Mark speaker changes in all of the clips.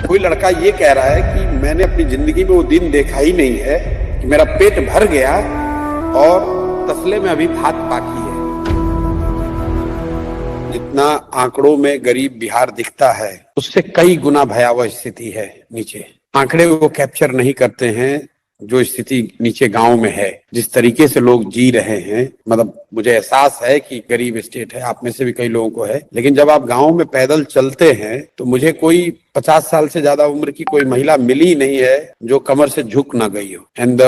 Speaker 1: कोई लड़का ये कह रहा है कि मैंने अपनी जिंदगी में वो दिन देखा ही नहीं है कि मेरा पेट भर गया और तसले में अभी भात बाकी है। जितना आंकड़ों में गरीब बिहार दिखता है उससे कई गुना भयावह स्थिति है नीचे। आंकड़े वो कैप्चर नहीं करते हैं जो स्थिति नीचे गांव में है, जिस तरीके से लोग जी रहे हैं। मतलब मुझे एहसास है कि गरीब स्टेट है, आप में से भी कई लोगों को है, लेकिन जब आप गांव में पैदल चलते हैं तो मुझे कोई 50 साल से ज्यादा उम्र की कोई महिला मिली नहीं है जो कमर से झुक ना गई हो। And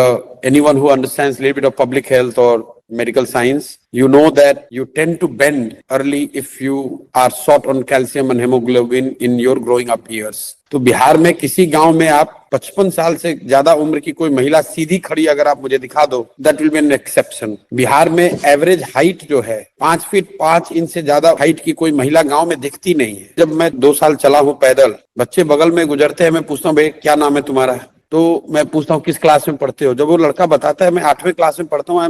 Speaker 1: anyone who understands little bit of public health और medical science, you know that you tend to bend early if you are short on calcium and hemoglobin in your growing up years. तो बिहार में किसी गांव में आप 55 साल से ज्यादा उम्र की कोई महिला सीधी खड़ी अगर आप मुझे दिखा दो, that will be an exception. Bihar में एवरेज हाइट जो है 5 फीट 5 इंच से ज्यादा हाइट की कोई महिला गांव में दिखती नहीं है। जब मैं 2 साल चला हूँ पैदल, बच्चे बगल में गुजरते हैं, मैं पूछता हूँ भाई क्या नाम है तुम्हारा, तो मैं पूछता हूँ किस क्लास में पढ़ते हो। जब वो लड़का बताता है मैं 8वीं क्लास में पढ़ता हूँ, आई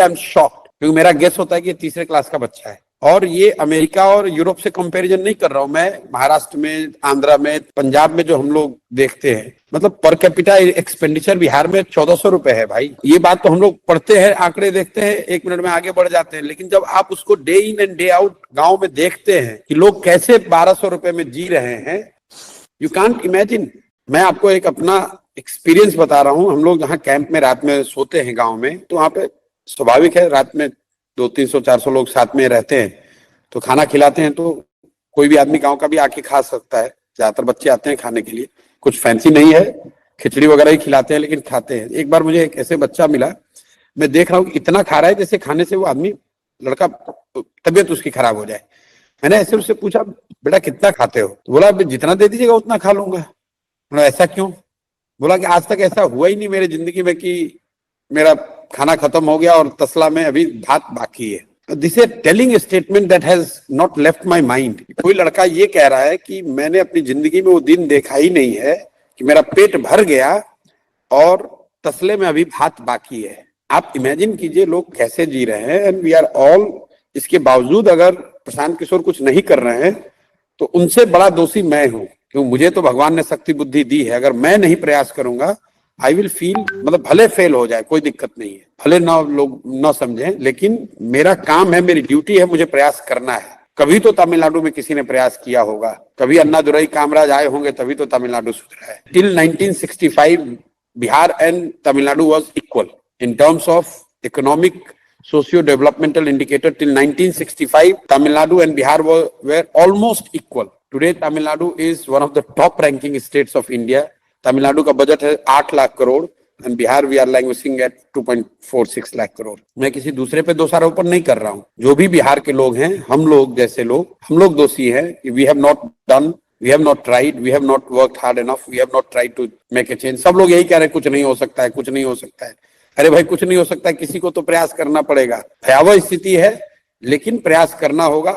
Speaker 1: एम शॉक्ड, क्योंकि मेरा गेस होता है कि ये 3रे क्लास का बच्चा है। और ये अमेरिका और यूरोप से कंपैरिजन नहीं कर रहा हूं मैं, महाराष्ट्र में, आंध्रा में, पंजाब में जो हम लोग देखते हैं, मतलब पर कैपिटा एक्सपेंडिचर बिहार में 1400 रुपए है भाई। ये बात तो हम लोग पढ़ते हैं, आंकड़े देखते हैं, 1 मिनट में आगे बढ़ जाते हैं, लेकिन जब आप उसको day in and day out गाँव में देखते हैं कि लोग कैसे 1200 रुपए में जी रहे हैं, यू कांट इमेजिन। मैं आपको एक अपना एक्सपीरियंस बता रहा हूँ। हम लोग जहाँ कैंप में रात में सोते हैं गांव में, तो वहाँ पे स्वाभाविक है रात में 200-300-400 लोग साथ में रहते हैं, तो खाना खिलाते हैं, तो कोई भी आदमी गांव का भी आके खा सकता है। ज्यादातर बच्चे आते हैं खाने के लिए, कुछ फैंसी नहीं है, खिचड़ी वगैरह ही खिलाते हैं, लेकिन खाते हैं। एक बार मुझे एक ऐसे बच्चा मिला, मैं देख रहा हूँ कि इतना खा रहा है जैसे खाने से वो आदमी, लड़का, तबीयत उसकी खराब हो जाए। मैंने ऐसे उससे पूछा बेटा कितना खाते हो, तो बोला जितना दे दीजिएगा उतना खा लूंगा। ऐसा क्यों? बोला कि आज तक ऐसा हुआ ही नहीं मेरी जिंदगी में कि मेरा खाना खत्म हो गया और तसला में अभी भात बाकी है। This is telling statement that has not left my mind. कोई लड़का ये कह रहा है कि मैंने अपनी जिंदगी में वो दिन देखा ही नहीं है कि मेरा पेट भर गया और तसले में अभी भात बाकी है। आप इमेजिन कीजिए लोग कैसे जी रहे हैं, एंड वी आर ऑल। इसके बावजूद अगर प्रशांत किशोर कुछ नहीं कर रहे हैं तो उनसे बड़ा दोषी मैं हूं, क्योंकि मुझे तो भगवान ने शक्ति बुद्धि दी है। अगर मैं नहीं प्रयास करूंगा, आई विल फील, मतलब भले फेल हो जाए कोई दिक्कत नहीं है, भले ना लोग ना समझें, लेकिन मेरा काम है, मेरी ड्यूटी है, मुझे प्रयास करना है। कभी तो तमिलनाडु में किसी ने प्रयास किया होगा, कभी अन्नादुरई कामराज आए होंगे, तभी तो तमिलनाडु सुधरा है। Till 1965 Bihar and Tamil Nadu was equal in terms of economic socio-developmental indicator. Till 1965, Tamil Nadu and Bihar were almost equal. Today, Tamil Nadu is one of the top ranking states of India. Tamil Nadu का budget है 8 lakh crore and Bihar we are languishing at 2.46 lakh crore. मैं किसी दूसरे पे दोषारोपण नहीं कर रहा हूँ। जो भी बिहार के लोग हैं, हम लोग जैसे लोग, हम लोग दोषी हैं कि we have not done, we have not tried, we have not worked hard enough, we have not tried to make a change. सब लोग यही कह रहे हैं कुछ नहीं हो सकता है, कुछ नहीं हो सकता है। अरे भाई कुछ नहीं हो सकता है, किसी को तो प्रयास करना पड़ेगा। भयावह स्थिति है, लेकिन प्रयास करना होगा।